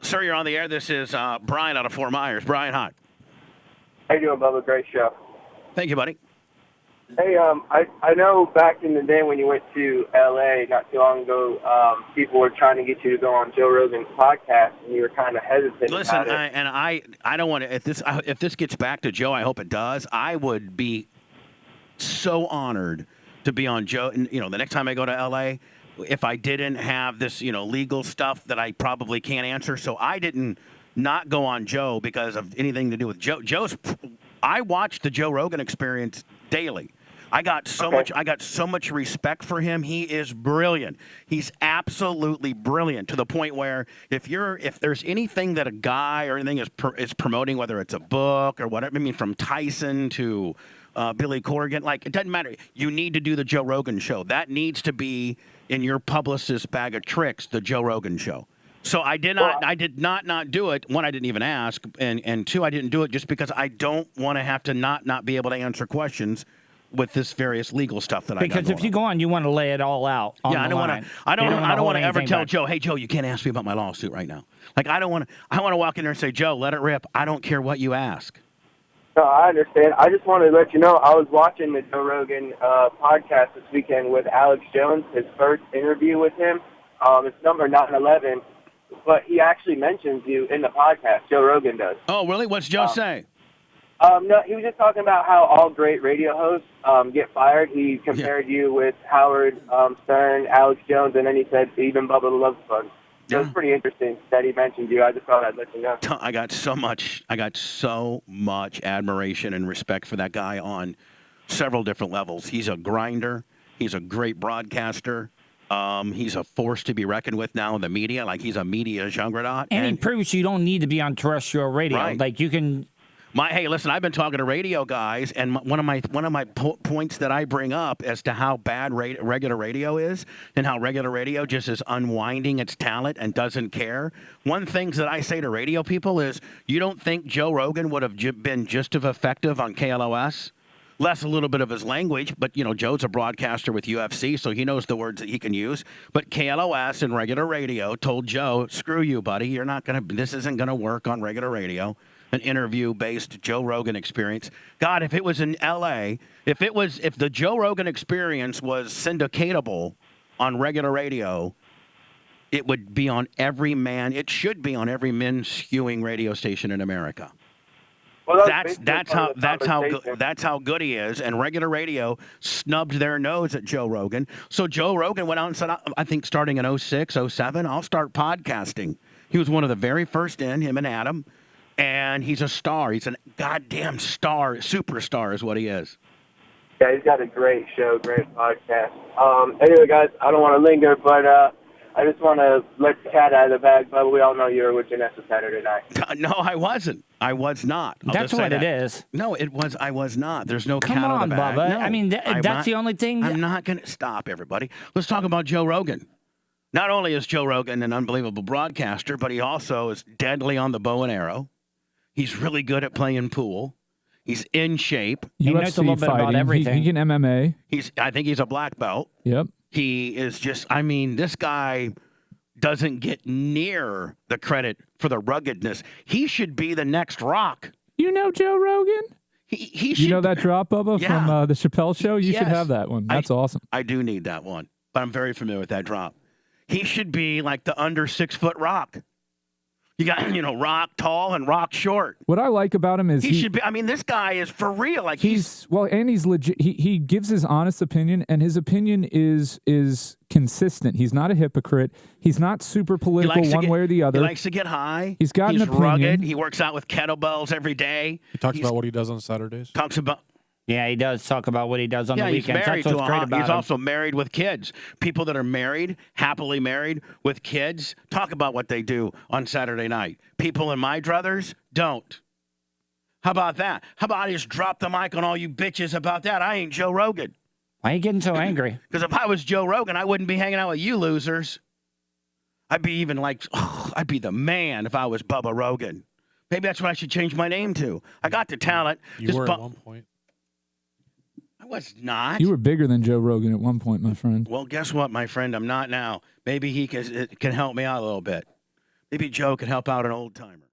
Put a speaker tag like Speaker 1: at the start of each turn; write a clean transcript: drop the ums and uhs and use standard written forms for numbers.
Speaker 1: Sir, you're on the air. This is Brian out of Fort Myers. Brian, hi.
Speaker 2: How you doing, Bubba? Great show.
Speaker 1: Thank you, buddy.
Speaker 2: Hey, I know back in the day when you went to L.A. not too long ago, people were trying to get you to go on Joe Rogan's podcast, and you were kind of hesitant
Speaker 1: Listen,
Speaker 2: about it.
Speaker 1: I don't want to. If this gets back to Joe, I hope it does. I would be so honored to be on Joe. And, the next time I go to L.A., if I didn't have this, legal stuff that I probably can't answer, so I didn't not go on Joe because of anything to do with Joe. I watched the Joe Rogan Experience daily. I got so much respect for him. He is brilliant. He's absolutely brilliant to the point where if there's anything that a guy or anything is promoting, whether it's a book or whatever, I mean, from Tyson to Billy Corgan, like, it doesn't matter. You need to do the Joe Rogan show. That needs to be in your publicist's bag of tricks, the Joe Rogan show. So I did not do it. One, I didn't even ask, and two, I didn't do it just because I don't want to have to not be able to answer questions with this various legal stuff that I got
Speaker 3: Because if you go on, you want to lay it all out.
Speaker 1: Yeah, I don't want to. I don't want to ever tell Joe, "Hey, Joe, you can't ask me about my lawsuit right now." Like, I don't want to. I want to walk in there and say, "Joe, let it rip. I don't care what you ask."
Speaker 2: No, I understand. I just wanted to let you know I was watching the Joe Rogan podcast this weekend with Alex Jones, his first interview with him. It's number 911, but he actually mentions you in the podcast. Joe Rogan does.
Speaker 1: Oh, really? What's Joe say?
Speaker 2: No, he was just talking about how all great radio hosts get fired. He compared you with Howard Stern, Alex Jones, and then he said even Bubba the Love Sponge. So it's pretty interesting that he mentioned you. I just thought I'd let you know.
Speaker 1: I got so much admiration and respect for that guy on several different levels. He's a grinder. He's a great broadcaster. He's a force to be reckoned with now in the media. Like, he's a media juggernaut.
Speaker 3: And he proves you don't need to be on terrestrial radio.
Speaker 1: Right.
Speaker 3: Like, you can.
Speaker 1: Hey, listen, I've been talking to radio guys, and one of my points that I bring up as to how bad regular radio is and how regular radio just is unwinding its talent and doesn't care. One thing that I say to radio people is, you don't think Joe Rogan would have been just as effective on KLOS? Less a little bit of his language, but, Joe's a broadcaster with UFC, so he knows the words that he can use. But KLOS and regular radio told Joe, screw you, buddy. This isn't going to work on regular radio. An interview-based Joe Rogan Experience. God, if it was in L.A., if the Joe Rogan Experience was syndicatable on regular radio, it would be on it should be on every men's skewing radio station in America.
Speaker 2: Well,
Speaker 1: that's how good he is. And regular radio snubbed their nose at Joe Rogan. So Joe Rogan went out and said, I think starting in 06, 07, I'll start podcasting. He was one of the very first him and Adam. And he's a star. He's a goddamn star. Superstar is what he is.
Speaker 2: Yeah, he's got a great show, great podcast. Anyway, guys, I don't want to linger, but I just want to let the cat out of the bag. But we all know you were with Janessa Saturday night.
Speaker 1: No, I wasn't. I was not.
Speaker 3: That's what it is.
Speaker 1: No, it was. I was not. There's no cat
Speaker 3: out
Speaker 1: of the bag.
Speaker 3: Bubba.
Speaker 1: No,
Speaker 3: I mean, that's the only thing.
Speaker 1: I'm not going to stop, everybody. Let's talk about Joe Rogan. Not only is Joe Rogan an unbelievable broadcaster, but he also is deadly on the bow and arrow. He's really good at playing pool. He's in shape.
Speaker 3: He knows a little bit about everything.
Speaker 4: He can MMA.
Speaker 1: I think he's a black belt.
Speaker 4: Yep.
Speaker 1: He is just, this guy doesn't get near the credit for the ruggedness. He should be the next Rock.
Speaker 4: You know Joe Rogan?
Speaker 1: He should.
Speaker 4: You know that drop, Bubba, from the Chappelle show? You should have that one. That's awesome.
Speaker 1: I do need that one, but I'm very familiar with that drop. He should be like the under 6 foot Rock. You got, Rock tall and Rock short.
Speaker 4: What I like about him is
Speaker 1: he should be. This guy is for real. Like
Speaker 4: he's legit. He gives his honest opinion, and his opinion is consistent. He's not a hypocrite. He's not super political one way or the other.
Speaker 1: He likes to get high.
Speaker 4: He's got an opinion.
Speaker 1: Rugged. He works out with kettlebells every day.
Speaker 5: He talks about what he does on Saturdays.
Speaker 3: Yeah, he does talk about what he does on the weekends. That's what's great about him.
Speaker 1: He's also married with kids. People that are married, happily married with kids, talk about what they do on Saturday night. People in my druthers don't. How about that? How about I just drop the mic on all you bitches about that? I ain't Joe Rogan.
Speaker 3: Why are you getting so angry?
Speaker 1: Because if I was Joe Rogan, I wouldn't be hanging out with you losers. I'd be even I'd be the man if I was Bubba Rogan. Maybe that's what I should change my name to. I got the talent.
Speaker 5: You were at one point.
Speaker 1: I was not.
Speaker 4: You were bigger than Joe Rogan at one point, my friend.
Speaker 1: Well, guess what, my friend? I'm not now. Maybe he can help me out a little bit. Maybe Joe could help out an old timer.